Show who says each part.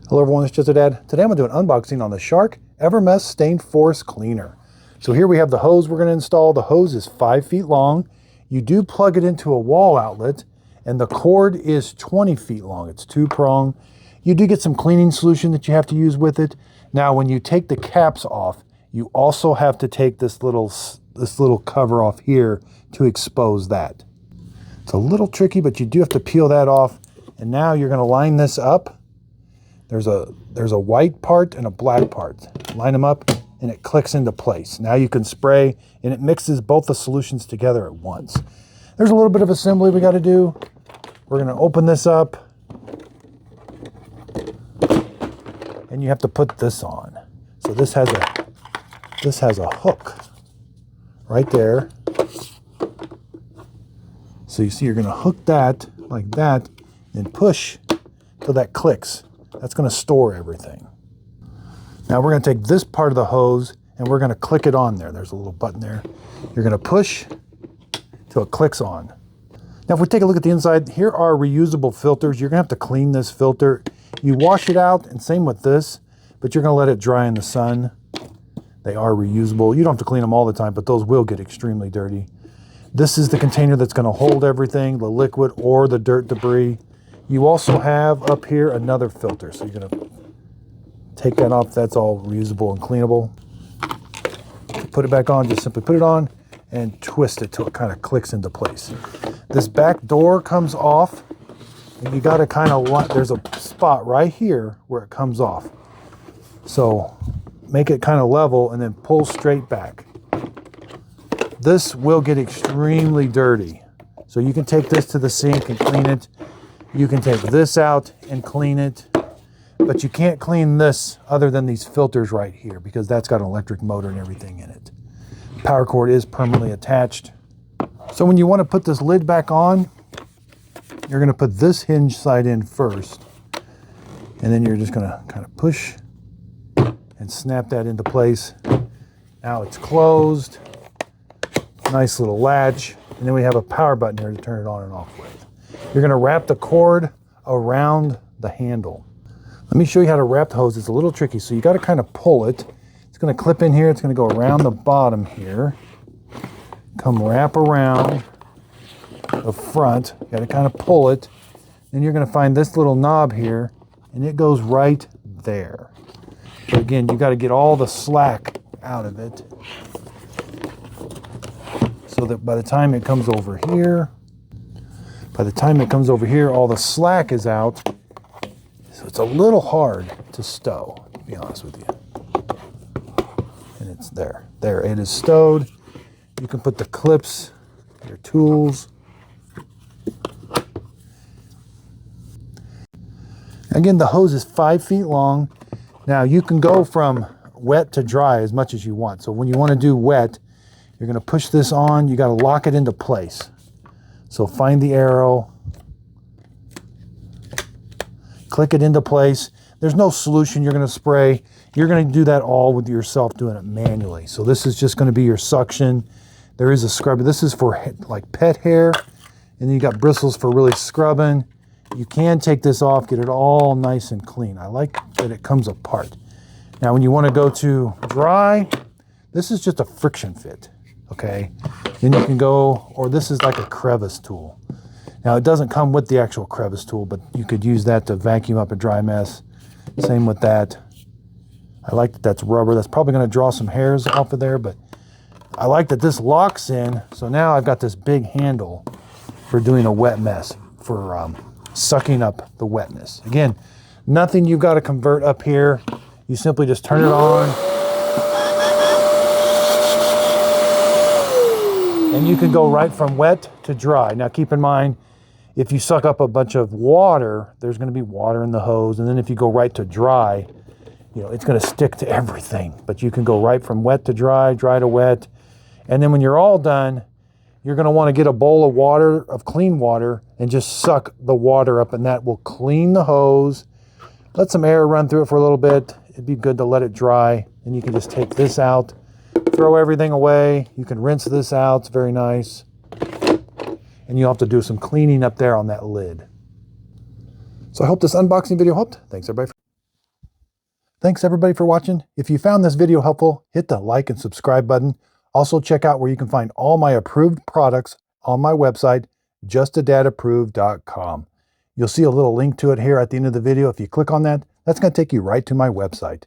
Speaker 1: Hello everyone, it's Just a Dad. Today I'm going to do an unboxing on the Shark EveryMess Stained Forest Cleaner. So here we have the hose we're going to install. The hose is 5 feet long. You do plug it into a wall outlet, and the cord is 20 feet long. It's 2-prong. You do get some cleaning solution that you have to use with it. Now when you take the caps off, you also have to take this little cover off here to expose that. It's a little tricky, but you do have to peel that off. And now you're going to line this up. There's a white part and a black part. Line them up and it clicks into place. Now you can spray and it mixes both the solutions together at once. There's a little bit of assembly we got to do. We're going to open this up and you have to put this on. So this has a hook right there. So you see you're going to hook that like that and push till that clicks. That's going to store everything. Now we're going to take this part of the hose and we're going to click it on there. There's a little button there. You're going to push till it clicks on. Now if we take a look at the inside, here are reusable filters. You're going to have to clean this filter. You wash it out, and same with this, but you're going to let it dry in the sun. They are reusable. You don't have to clean them all the time, but those will get extremely dirty. This is the container that's going to hold everything, the liquid or the dirt debris. You also have up here another filter, so you're going to take that off. That's all reusable and cleanable. Put it back on, just simply put it on and twist it till it kind of clicks into place. This back door comes off, and you got to kind of, there's a spot right here where it comes off. So make it kind of level and then pull straight back. This will get extremely dirty. So you can take this to the sink and clean it. You can take this out and clean it, but you can't clean this other than these filters right here because that's got an electric motor and everything in it. Power cord is permanently attached. So when you want to put this lid back on, you're going to put this hinge side in first, and then you're just going to kind of push and snap that into place. Now it's closed. Nice little latch, and then we have a power button here to turn it on and off with. You're going to wrap the cord around the handle. Let me show you how to wrap the hose. It's a little tricky, so you got to kind of pull it. It's going to clip in here. It's going to go around the bottom here. Come wrap around the front. You got to kind of pull it. Then you're going to find this little knob here, and it goes right there. So again, you got to get all the slack out of it, so that by the time it comes over here, all the slack is out. So it's a little hard to stow, to be honest with you. And it's there. There, it is stowed. You can put the clips, your tools. Again, the hose is 5 feet long. Now you can go from wet to dry as much as you want. So when you want to do wet, you're going to push this on. You got to lock it into place. So find the arrow, click it into place. There's no solution you're going to spray. You're going to do that all with yourself, doing it manually. So this is just going to be your suction. There is a scrubber. This is for like pet hair, and then you got bristles for really scrubbing. You can take this off, get it all nice and clean. I like that it comes apart. Now when you want to go to dry, this is just a friction fit. Okay, then you can go, or this is like a crevice tool. Now it doesn't come with the actual crevice tool, but you could use that to vacuum up a dry mess. Same with that. I like that that's rubber. That's probably going to draw some hairs off of there, but I like that this locks in. So now I've got this big handle for doing a wet mess, for sucking up the wetness. Again, nothing you've got to convert up here. You simply just turn it on. And you can go right from wet to dry. Now keep in mind, if you suck up a bunch of water, there's going to be water in the hose. And then if you go right to dry, it's going to stick to everything. But you can go right from wet to dry, dry to wet. And then when you're all done, you're going to want to get a bowl of water, of clean water, and just suck the water up, and that will clean the hose. Let some air run through it for a little bit. It'd be good to let it dry. And you can just take this out. Throw everything away. You can rinse this out. It's very nice. And you'll have to do some cleaning up there on that lid. So I hope this unboxing video helped. Thanks everybody. Thanks everybody for watching. If you found this video helpful, hit the like and subscribe button. Also check out where you can find all my approved products on my website, justadadapproved.com. You'll see a little link to it here at the end of the video. If you click on that, that's going to take you right to my website.